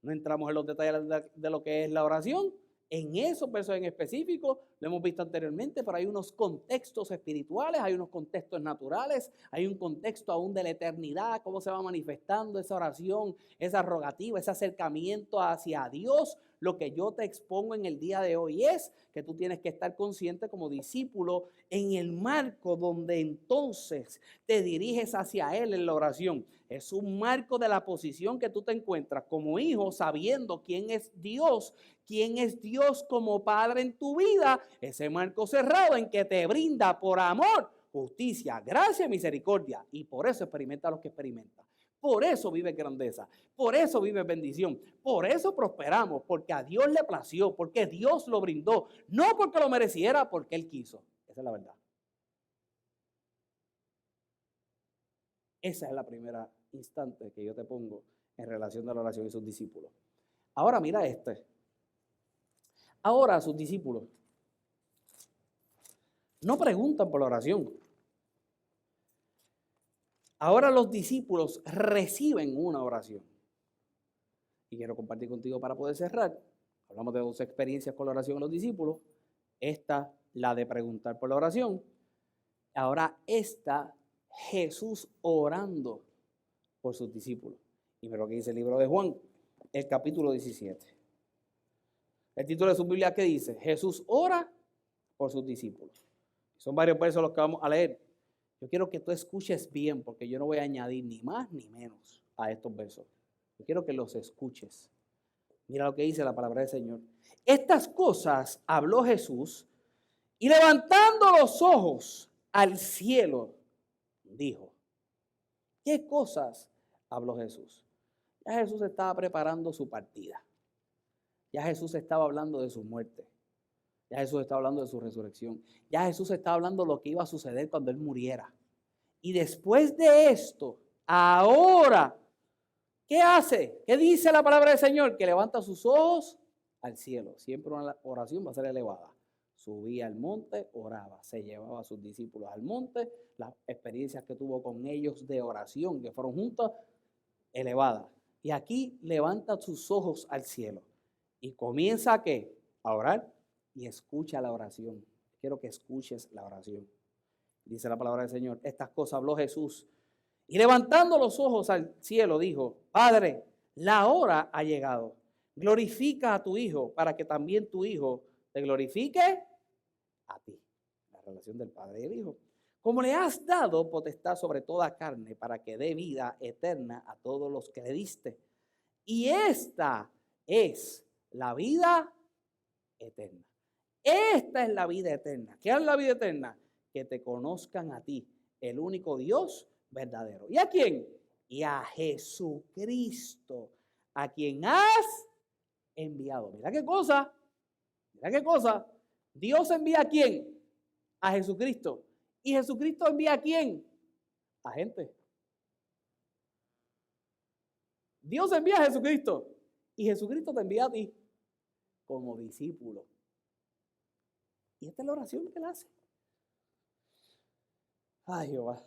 No entramos en los detalles de lo que es la oración. En esos versos en específico, lo hemos visto anteriormente, pero hay unos contextos espirituales, hay unos contextos naturales, hay un contexto aún de la eternidad, cómo se va manifestando esa oración, esa rogativa, ese acercamiento hacia Dios. Lo que yo te expongo en el día de hoy es que tú tienes que estar consciente como discípulo en el marco donde entonces te diriges hacia Él en la oración. Es un marco de la posición que tú te encuentras como hijo, sabiendo quién es Dios como Padre en tu vida, ese marco cerrado en que te brinda por amor, justicia, gracia y misericordia. Y por eso experimenta lo que experimenta. Por eso vive grandeza, por eso vive bendición, por eso prosperamos, porque a Dios le plació, porque Dios lo brindó, no porque lo mereciera, porque Él quiso. Esa es la verdad. Esa es la primera instante que yo te pongo en relación a la oración y sus discípulos. Ahora mira Ahora sus discípulos no preguntan por la oración. Ahora los discípulos reciben una oración. Y quiero compartir contigo para poder cerrar. Hablamos de dos experiencias con la oración de los discípulos. Esta, la de preguntar por la oración. Ahora esta, Jesús orando por sus discípulos. Y mira lo que dice el libro de Juan, el capítulo 17. El título de su Biblia, ¿qué dice? Jesús ora por sus discípulos. Son varios versos los que vamos a leer. Yo quiero que tú escuches bien, porque yo no voy a añadir ni más ni menos a estos versos. Yo quiero que los escuches. Mira lo que dice la palabra del Señor. Estas cosas habló Jesús y levantando los ojos al cielo, dijo. ¿Qué cosas habló Jesús? Ya Jesús estaba preparando su partida. Ya Jesús estaba hablando de su muerte. Ya Jesús estaba hablando de su resurrección. Ya Jesús estaba hablando de lo que iba a suceder cuando Él muriera. Y después de esto, ahora, ¿qué hace? ¿Qué dice la palabra del Señor? Que levanta sus ojos al cielo. Siempre una oración va a ser elevada. Subía al monte, oraba, se llevaba a sus discípulos al monte, las experiencias que tuvo con ellos de oración, que fueron juntas, elevadas. Y aquí levanta sus ojos al cielo y comienza a ¿qué? A orar y escucha la oración. Quiero que escuches la oración. Dice la palabra del Señor. Estas cosas habló Jesús. Y levantando los ojos al cielo dijo, Padre, la hora ha llegado. Glorifica a tu Hijo para que también tu Hijo te glorifique a ti. La relación del Padre y el Hijo. Como le has dado potestad sobre toda carne para que dé vida eterna a todos los que le diste. Y esta es la vida eterna. Esta es la vida eterna. ¿Qué es la vida eterna? Que te conozcan a ti, el único Dios verdadero. ¿Y a quién? Y a Jesucristo, a quien has enviado. Mira qué cosa. Mira qué cosa. Dios envía a quién? A Jesucristo. ¿Y Jesucristo envía a quién? A gente. Dios envía a Jesucristo. Y Jesucristo te envía a ti como discípulo. Y esta es la oración que él hace. Ay, Jehová.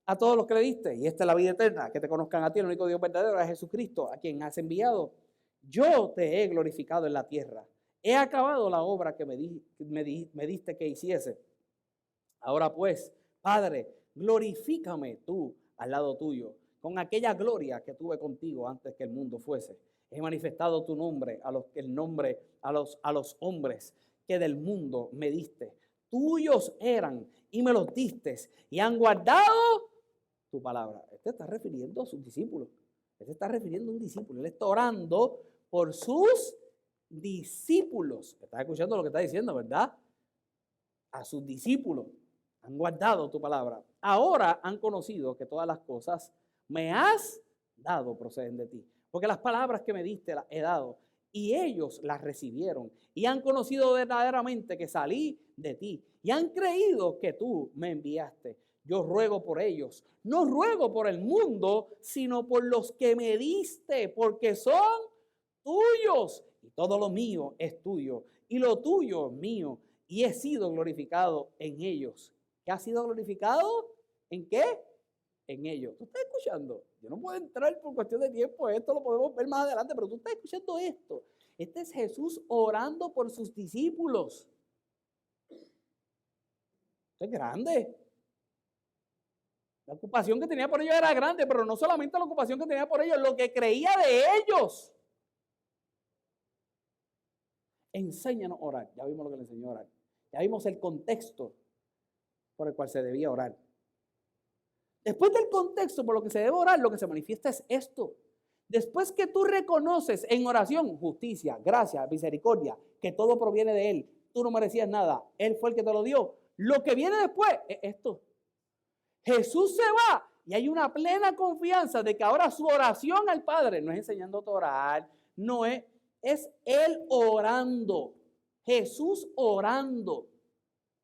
a todos los que le diste, y esta es la vida eterna, que te conozcan a ti, el único Dios verdadero, a Jesucristo, a quien has enviado. Yo te he glorificado en la tierra. He acabado la obra que me diste que hiciese. Ahora pues, Padre, glorifícame tú al lado tuyo, con aquella gloria que tuve contigo antes que el mundo fuese. He manifestado tu nombre a los hombres que del mundo me diste. Tuyos eran y me los diste y han guardado tu palabra. Este está refiriendo a sus discípulos. Este está refiriendo a un discípulo. Él está orando por sus discípulos. ¿Estás escuchando lo que está diciendo, verdad? A sus discípulos. Han guardado tu palabra. Ahora han conocido que todas las cosas me has dado proceden de ti. Porque las palabras que me diste las he dado y ellos las recibieron y han conocido verdaderamente que salí de ti y han creído que tú me enviaste. Yo ruego por ellos, no ruego por el mundo, sino por los que me diste, porque son tuyos y todo lo mío es tuyo y lo tuyo es mío y he sido glorificado en ellos. ¿Qué ha sido glorificado? ¿En qué? En ellos. ¿Tú estás escuchando? Yo no puedo entrar por cuestión de tiempo, esto lo podemos ver más adelante, pero tú estás escuchando esto. Este es Jesús orando por sus discípulos. Esto es grande. La ocupación que tenía por ellos era grande, pero no solamente la ocupación que tenía por ellos, lo que creía de ellos. Enséñanos a orar. Ya vimos lo que le enseñó a orar. Ya vimos el contexto por el cual se debía orar. Después del contexto por lo que se debe orar, lo que se manifiesta es esto. Después que tú reconoces en oración justicia, gracia, misericordia, que todo proviene de Él, tú no merecías nada, Él fue el que te lo dio. Lo que viene después es esto. Jesús se va y hay una plena confianza de que ahora su oración al Padre no es enseñándote a orar, no es Él orando, Jesús orando.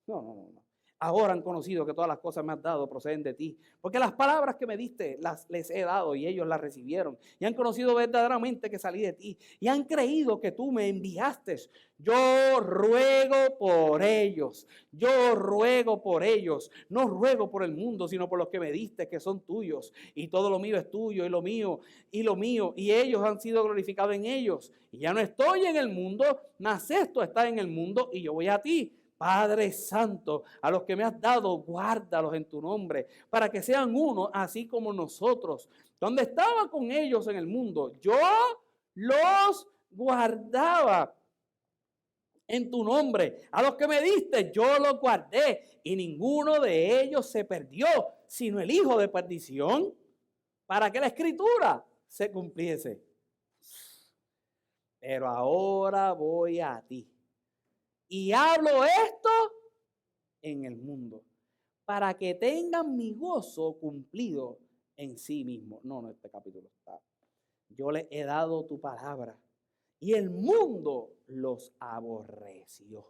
No. Ahora han conocido que todas las cosas me has dado proceden de ti. Porque las palabras que me diste les he dado y ellos las recibieron. Y han conocido verdaderamente que salí de ti. Y han creído que tú me enviaste. Yo ruego por ellos. Yo ruego por ellos. No ruego por el mundo, sino por los que me diste, que son tuyos. Y todo lo mío es tuyo y lo mío y lo mío. Y ellos han sido glorificados en ellos. Y ya no estoy en el mundo, mas esto está en el mundo y yo voy a ti. Padre Santo, a los que me has dado, guárdalos en tu nombre, para que sean uno, así como nosotros. Donde estaba con ellos en el mundo, yo los guardaba en tu nombre. A los que me diste, yo los guardé, y ninguno de ellos se perdió, sino el hijo de perdición, para que la escritura se cumpliese. Pero ahora voy a ti. Y hablo esto en el mundo, para que tengan mi gozo cumplido en sí mismo. No, este capítulo está. Yo les he dado tu palabra y el mundo los aborreció.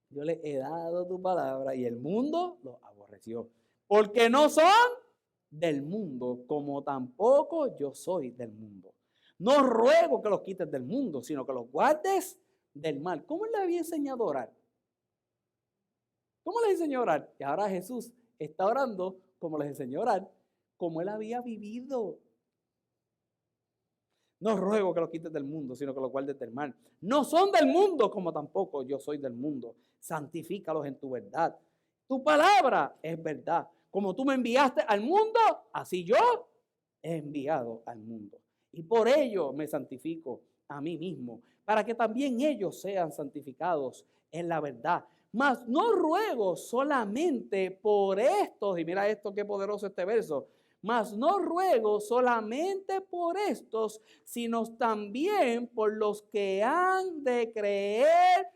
Yo les he dado tu palabra y el mundo los aborreció. Porque no son del mundo, como tampoco yo soy del mundo. No ruego que los quites del mundo, sino que los guardes del mal. ¿Cómo él le había enseñado a orar? ¿Cómo les enseñó a orar? Y ahora Jesús está orando como les enseñó a orar, como él había vivido. No ruego que los quites del mundo, sino que los guardes del mal. No son del mundo, como tampoco yo soy del mundo. Santifícalos en tu verdad. Tu palabra es verdad. Como tú me enviaste al mundo, así yo he enviado al mundo. Y por ello me santifico a mí mismo, para que también ellos sean santificados en la verdad. Mas no ruego solamente por estos, y mira esto qué poderoso este verso, mas no ruego solamente por estos, sino también por los que han de creer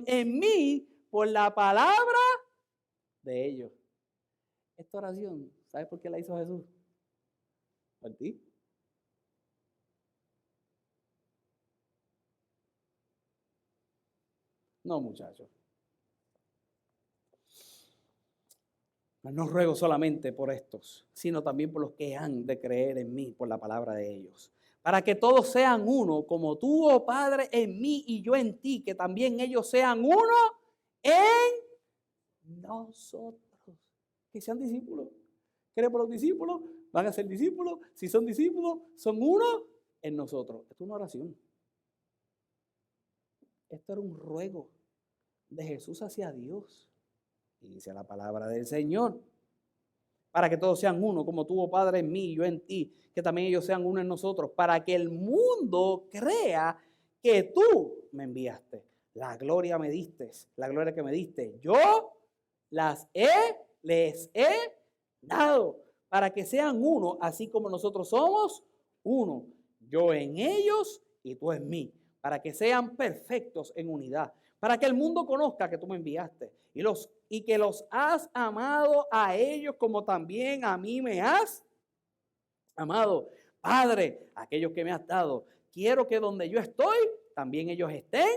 en mí, por la palabra de ellos. Esta oración, ¿sabes por qué la hizo Jesús? ¿Por ti? No, muchachos. No ruego solamente por estos, sino también por los que han de creer en mí por la palabra de ellos. Para que todos sean uno, como tú, oh Padre, en mí y yo en ti, que también ellos sean uno en nosotros. que sean discípulos. Queremos los discípulos, van a ser discípulos. Si son discípulos, son uno en nosotros. Esto es una oración. Esto era un ruego de Jesús hacia Dios. Y dice la palabra del Señor: para que todos sean uno, como tú, oh Padre, en mí, yo en ti, que también ellos sean uno en nosotros, para que el mundo crea que tú me enviaste. La gloria me diste, la gloria que me diste, yo les he dado, para que sean uno, así como nosotros somos uno. Yo en ellos y tú en mí, para que sean perfectos en unidad, para que el mundo conozca que tú me enviaste y que los has amado a ellos como también a mí me has amado. Padre, aquellos que me has dado, quiero que donde yo estoy, también ellos estén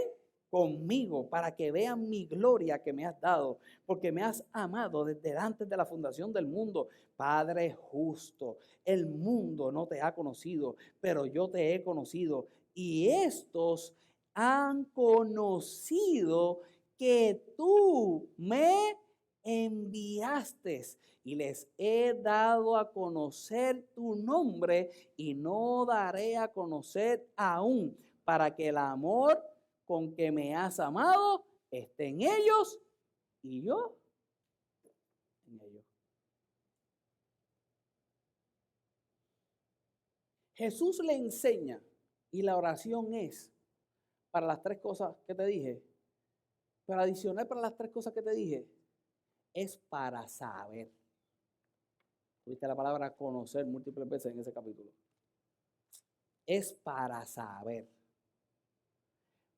conmigo, para que vean mi gloria que me has dado, porque me has amado desde antes de la fundación del mundo. Padre justo, el mundo no te ha conocido, pero yo te he conocido, y estos han conocido que tú me enviaste, y les he dado a conocer tu nombre, y no daré a conocer aún, para que el amor con que me has amado esté en ellos y yo en ellos. Jesús le enseña, y la oración es para las tres cosas que te dije, pero adicional para las tres cosas que te dije, es para saber. Viste la palabra conocer múltiples veces en ese capítulo. Es para saber.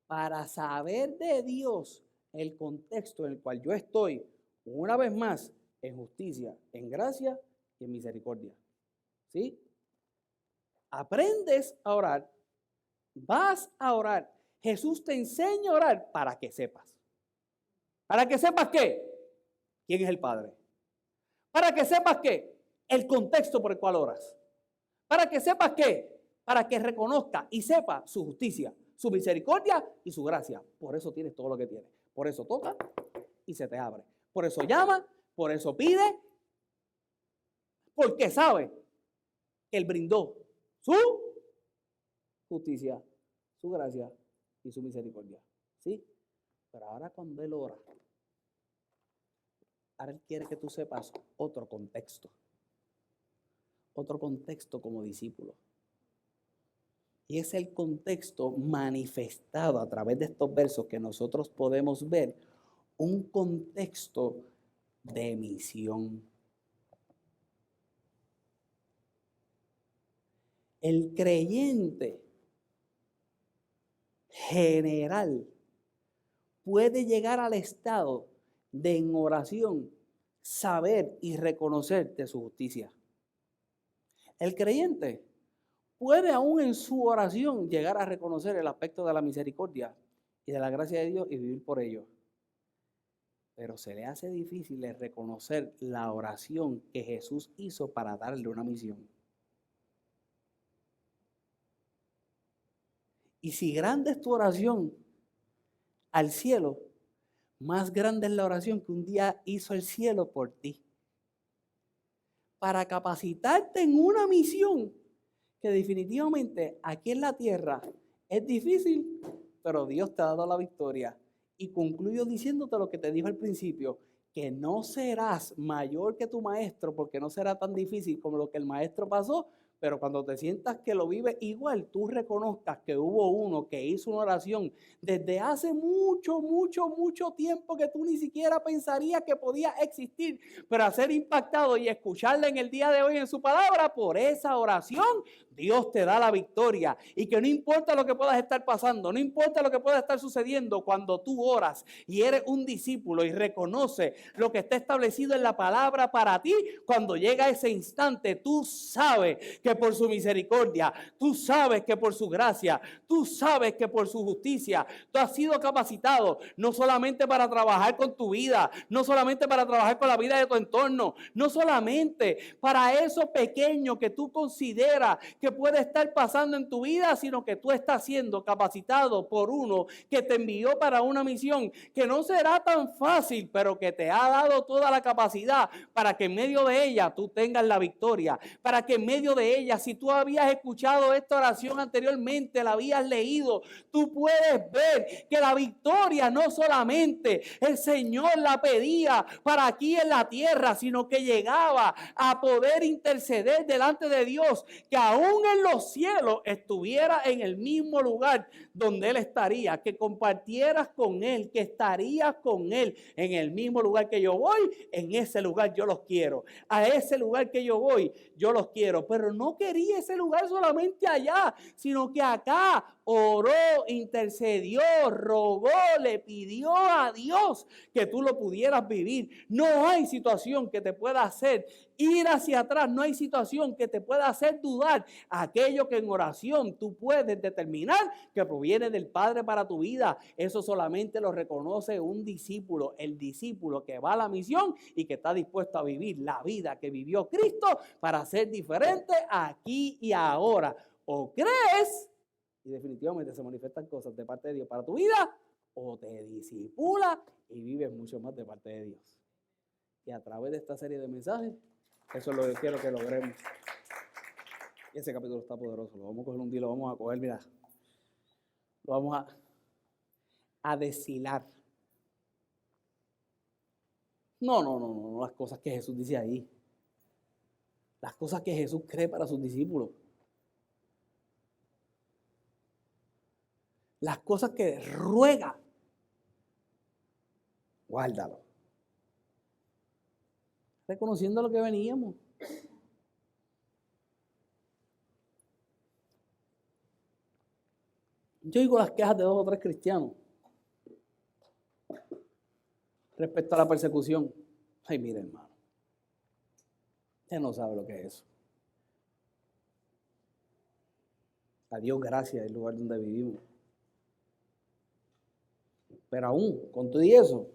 Para saber de Dios el contexto en el cual yo estoy, una vez más, en justicia, en gracia y en misericordia. ¿Sí? Aprendes a orar, vas a orar. Jesús te enseña a orar para que sepas. ¿Para que sepas qué? ¿Quién es el Padre? ¿Para que sepas qué? El contexto por el cual oras. ¿Para que sepas qué? Para que reconozca y sepa su justicia, su misericordia y su gracia. Por eso tienes todo lo que tienes. Por eso toca y se te abre. Por eso llama, por eso pide, porque sabe que Él brindó su justicia, su gracia y su misericordia. ¿Sí? Pero ahora cuando Él ora, ahora Él quiere que tú sepas otro contexto como discípulo. Y es el contexto manifestado a través de estos versos que nosotros podemos ver, un contexto de misión. El creyente general puede llegar al estado de en oración saber y reconocer de su justicia. El creyente puede aún en su oración llegar a reconocer el aspecto de la misericordia y de la gracia de Dios y vivir por ello. Pero se le hace difícil reconocer la oración que Jesús hizo para darle una misión. Y si grande es tu oración al cielo, más grande es la oración que un día hizo el cielo por ti. Para capacitarte en una misión que definitivamente aquí en la tierra es difícil, pero Dios te ha dado la victoria. Y concluyo diciéndote lo que te dijo al principio, que no serás mayor que tu maestro, porque no será tan difícil como lo que el maestro pasó, pero cuando te sientas que lo vives igual, tú reconozcas que hubo uno que hizo una oración desde hace mucho tiempo que tú ni siquiera pensarías que podía existir, pero a ser impactado y escucharla en el día de hoy en su palabra, por esa oración Dios te da la victoria. Y que no importa lo que puedas estar pasando, no importa lo que pueda estar sucediendo, cuando tú oras y eres un discípulo y reconoces lo que está establecido en la palabra para ti, cuando llega ese instante, tú sabes que por su misericordia, tú sabes que por su gracia, tú sabes que por su justicia, tú has sido capacitado no solamente para trabajar con tu vida, no solamente para trabajar con la vida de tu entorno, no solamente para eso pequeño que tú consideras que puede estar pasando en tu vida, sino que tú estás siendo capacitado por uno que te envió para una misión que no será tan fácil, pero que te ha dado toda la capacidad para que en medio de ella tú tengas la victoria, para que en medio de ella, si tú habías escuchado esta oración anteriormente, la habías leído, tú puedes ver que la victoria no solamente el Señor la pedía para aquí en la tierra, sino que llegaba a poder interceder delante de Dios, que aún en los cielos estuviera en el mismo lugar donde Él estaría, que compartieras con Él, que estarías con Él en el mismo lugar que yo voy, en ese lugar yo los quiero. A ese lugar que yo voy, yo los quiero. Pero no quería ese lugar solamente allá, sino que acá oró, intercedió, rogó, le pidió a Dios que tú lo pudieras vivir. No hay situación que te pueda hacer ir hacia atrás, no hay situación que te pueda hacer dudar aquello que en oración tú puedes determinar que proviene del Padre para tu vida. Eso solamente lo reconoce un discípulo, el discípulo que va a la misión y que está dispuesto a vivir la vida que vivió Cristo para ser diferente aquí y ahora. O crees y definitivamente se manifiestan cosas de parte de Dios para tu vida, o te disipula y vives mucho más de parte de Dios. Y a través de esta serie de mensajes, eso es lo que quiero que logremos. Y ese capítulo está poderoso. Lo vamos a coger un día, lo vamos a coger, mira. Lo vamos a deshilar. No, las cosas que Jesús dice ahí. Las cosas que Jesús cree para sus discípulos. Las cosas que ruega. Guárdalo. Reconociendo lo que veníamos. Yo oigo las quejas de 2 o 3 cristianos respecto a la persecución. Ay, mire, hermano, usted no sabe lo que es eso. A Dios gracias el lugar donde vivimos. Pero aún con todo y eso,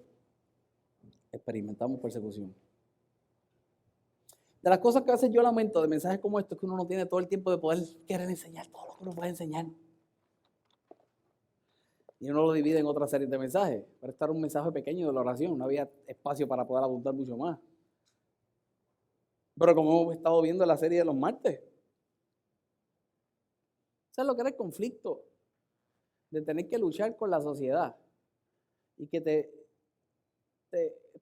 experimentamos persecución. De las cosas que a veces yo lamento de mensajes como estos, es que uno no tiene todo el tiempo de poder querer enseñar todo lo que uno puede enseñar. Y uno lo divide en otra serie de mensajes. Pero este era un mensaje pequeño de la oración, no había espacio para poder abundar mucho más. Pero como hemos estado viendo en la serie de los martes, ¿sabes lo que era el conflicto? De tener que luchar con la sociedad y que te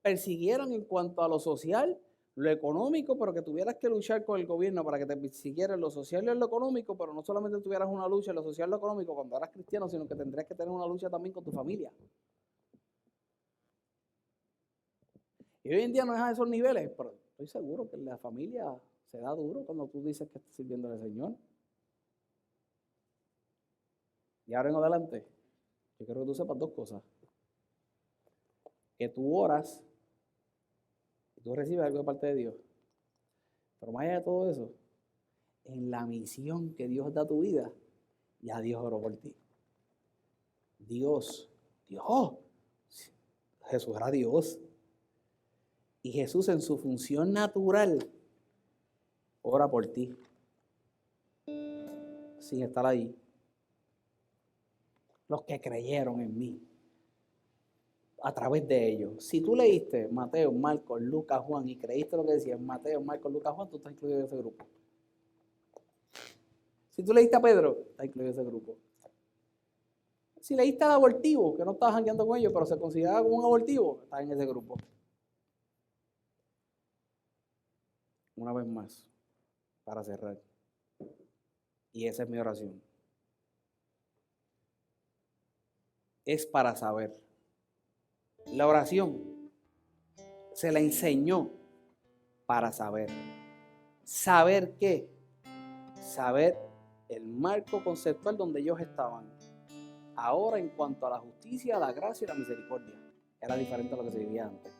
persiguieran en cuanto a lo social, lo económico, pero que tuvieras que luchar con el gobierno para que te persiguieran lo social y lo económico, pero no solamente tuvieras una lucha en lo social y lo económico cuando eras cristiano, sino que tendrías que tener una lucha también con tu familia. Y hoy en día no es a esos niveles, pero estoy seguro que en la familia se da duro cuando tú dices que estás sirviendo al Señor. Y ahora en adelante, yo quiero que tú sepas 2 cosas. Que tú oras y tú recibes algo de parte de Dios. Pero más allá de todo eso, en la misión que Dios da a tu vida, ya Dios oró por ti. Dios, Jesús era Dios. Y Jesús en su función natural ora por ti. Sin estar ahí. Los que creyeron en mí. A través de ellos. Si tú leíste Mateo, Marcos, Lucas, Juan y creíste lo que decía en Mateo, Marcos, Lucas, Juan, tú estás incluido en ese grupo. Si tú leíste a Pedro, estás incluido en ese grupo. Si leíste al abortivo, que no estabas jangueando con ellos, pero se consideraba como un abortivo, estás en ese grupo. Una vez más, para cerrar. Y esa es mi oración. Es para saber. La oración se la enseñó para saber. ¿Saber qué? Saber el marco conceptual donde ellos estaban. Ahora, en cuanto a la justicia, la gracia y la misericordia, era diferente a lo que se vivía antes.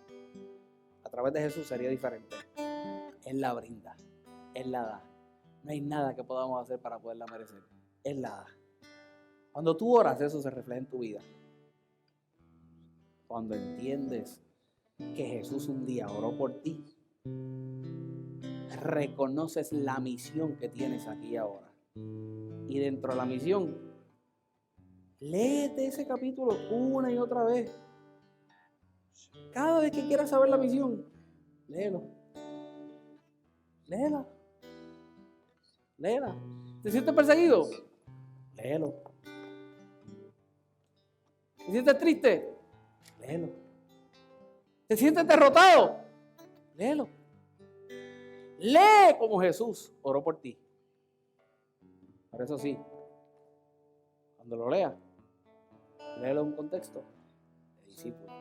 A través de Jesús sería diferente. Él la brinda, Él la da. No hay nada que podamos hacer para poderla merecer. Él la da. Cuando tú oras, eso se refleja en tu vida. Cuando entiendes que Jesús un día oró por ti, reconoces la misión que tienes aquí ahora. Y dentro de la misión, léete ese capítulo una y otra vez. Cada vez que quieras saber la misión, léelo. Léela. Léela. ¿Te sientes perseguido? Léelo. ¿Te sientes triste? Léelo. ¿Te sientes derrotado? Léelo. Lee como Jesús oró por ti. Por eso sí, cuando lo leas, léelo en un contexto de discípulo.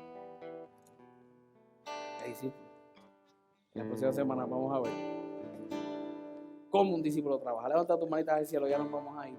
De discípulo. La próxima semana vamos a ver cómo un discípulo trabaja. Levanta tus manitas al cielo, ya nos vamos a ir.